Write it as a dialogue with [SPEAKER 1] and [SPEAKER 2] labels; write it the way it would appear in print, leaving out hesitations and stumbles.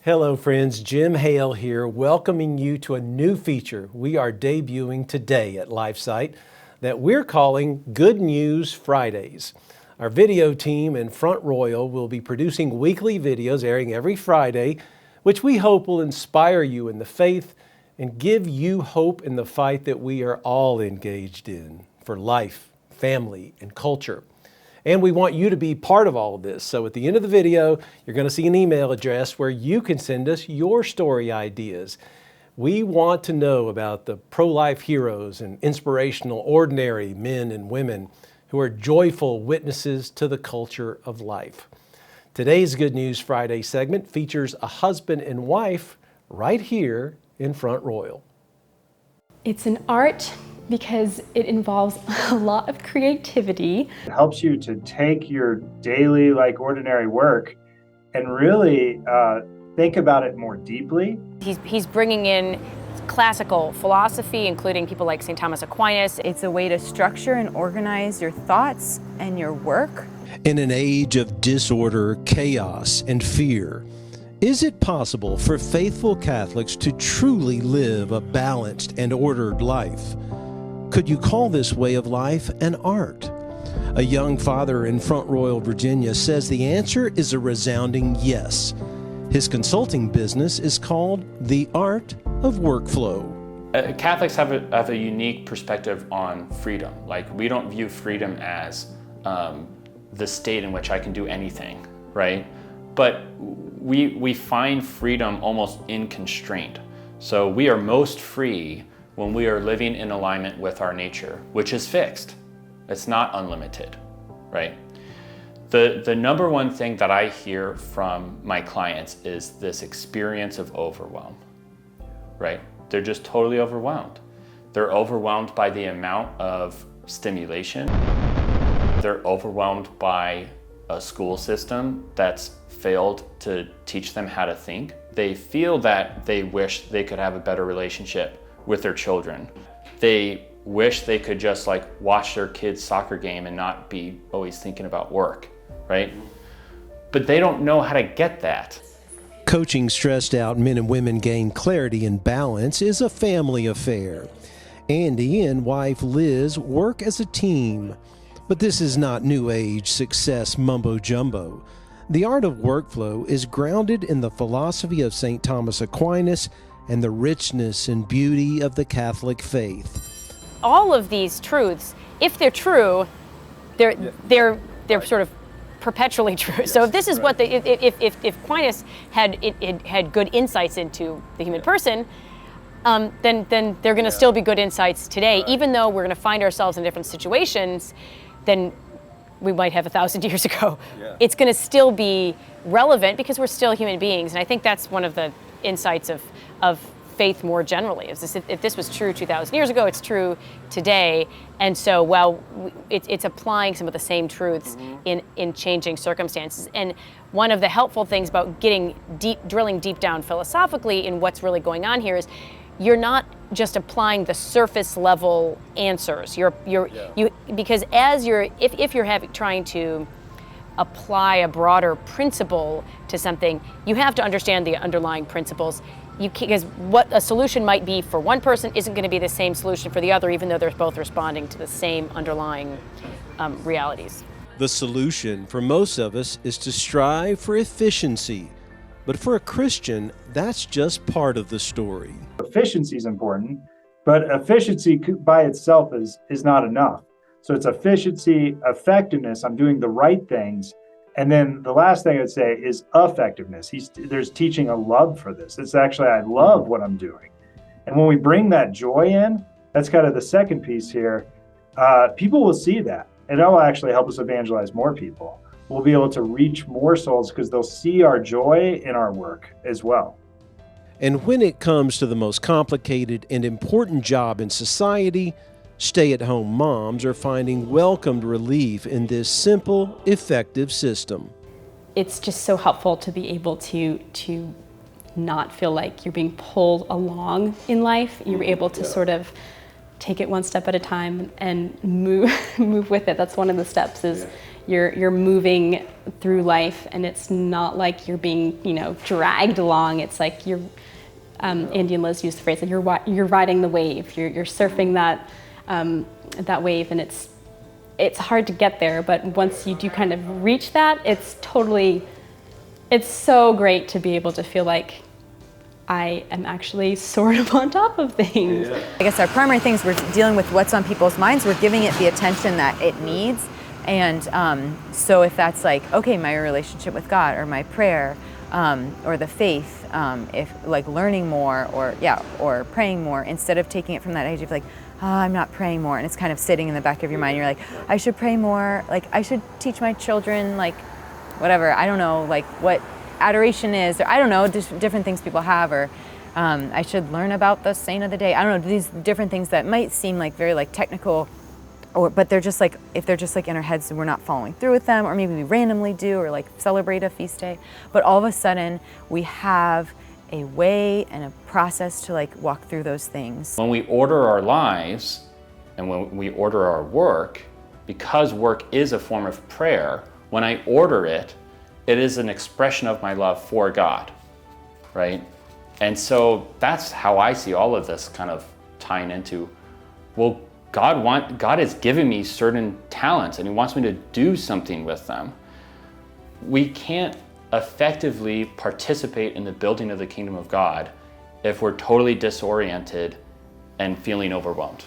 [SPEAKER 1] Hello friends, Jim Hale here, welcoming you to a new feature we are debuting today at LifeSite that we're calling Good News Fridays. Our video team in Front Royal will be producing weekly videos airing every Friday, which we hope will inspire you in the faith and give you hope in the fight that we are all engaged in for life, family, and culture. And we want you to be part of all of this. So at the end of the video, you're going to see an email address where you can send us your story ideas. We want to know about the pro-life heroes and inspirational, ordinary men and women who are joyful witnesses to the culture of life. Today's Good News Friday segment features a husband and wife right here in Front Royal.
[SPEAKER 2] It's an art because it involves a lot of creativity.
[SPEAKER 3] It helps you to take your daily, ordinary work and really think about it more deeply.
[SPEAKER 4] He's bringing in classical philosophy, including people like St. Thomas Aquinas.
[SPEAKER 5] It's a way to structure and organize your thoughts and your work.
[SPEAKER 1] In an age of disorder, chaos, and fear, is it possible for faithful Catholics to truly live a balanced and ordered life? Could you call this way of life an art? A young father in Front Royal, Virginia says the answer is a resounding yes. His consulting business is called The Art of Workflow.
[SPEAKER 6] Catholics have a unique perspective on freedom. We don't view freedom as the state in which I can do anything, right? But we find freedom almost in constraint. So we are most free when we are living in alignment with our nature, which is fixed. It's not unlimited, right? The number one thing that I hear from my clients is this experience of overwhelm, right? They're just totally overwhelmed. They're overwhelmed by the amount of stimulation. They're overwhelmed by a school system that's failed to teach them how to think. They feel that they wish they could have a better relationship with their children. They wish they could just watch their kids' soccer game and not be always thinking about work, right? But they don't know how to get that.
[SPEAKER 1] Coaching stressed out men and women gain clarity and balance is a family affair. Andy and wife Liz work as a team. But this is not New Age success mumbo jumbo. The art of workflow is grounded in the philosophy of St. Thomas Aquinas and the richness and beauty of the Catholic faith.
[SPEAKER 4] All of these truths, if they're true, they're sort of perpetually true. Yes, so if this is what if Aquinas had good insights into the human person, then they're going to still be good insights today, even though we're going to find ourselves in different situations than we might have 1,000 years ago. It's going to still be relevant because we're still human beings, and I think that's one of the insights of faith more generally. If this was true 2,000 years ago, it's true today. And so while it's applying some of the same truths in changing circumstances. And one of the helpful things about drilling deep down philosophically in what's really going on here is you're not just applying the surface level answers. Because if you're trying to apply a broader principle to something, you have to understand the underlying principles. Because what a solution might be for one person isn't going to be the same solution for the other, even though they're both responding to the same underlying realities.
[SPEAKER 1] The solution for most of us is to strive for efficiency. But for a Christian, that's just part of the story.
[SPEAKER 3] Efficiency is important, but efficiency by itself is not enough. So it's efficiency, effectiveness, I'm doing the right things. And then the last thing I'd say is effectiveness. There's teaching a love for this. It's actually, I love what I'm doing. And when we bring that joy in, that's kind of the second piece here, people will see that. And that will actually help us evangelize more people. We'll be able to reach more souls because they'll see our joy in our work as well.
[SPEAKER 1] And when it comes to the most complicated and important job in society, stay-at-home moms are finding welcomed relief in this simple, effective system.
[SPEAKER 2] It's just so helpful to be able to not feel like you're being pulled along in life. You're able to sort of take it one step at a time and move with it. That's one of the steps is you're moving through life, and it's not like you're being, dragged along. It's like you're, Andy and Liz used the phrase, like you're riding the wave, you're surfing that wave, and it's hard to get there, but once you do kind of reach that, it's so great to be able to feel like I am actually sort of on top of things.
[SPEAKER 5] I guess our primary things, we're dealing with what's on people's minds, we're giving it the attention that it needs. And so if that's like, okay, my relationship with God, or my prayer, or the faith, if like learning more, or praying more, instead of taking it from that age of like, oh, I'm not praying more, and it's kind of sitting in the back of your mind, you're like, I should pray more, like I should teach my children, like whatever, I don't know, like what adoration is, or I don't know, different things people have, or I should learn about the saint of the day. I don't know, these different things that might seem like very like technical, but they're just like, if they're just like in our heads and we're not following through with them, or maybe we randomly do, or like celebrate a feast day, but all of a sudden we have a way and a process to like walk through those things.
[SPEAKER 6] When we order our lives and when we order our work, because work is a form of prayer, when I order it, it is an expression of my love for God, right? And so that's how I see all of this kind of tying into, well, God has given me certain talents and He wants me to do something with them. We can't effectively participate in the building of the kingdom of God if we're totally disoriented and feeling overwhelmed.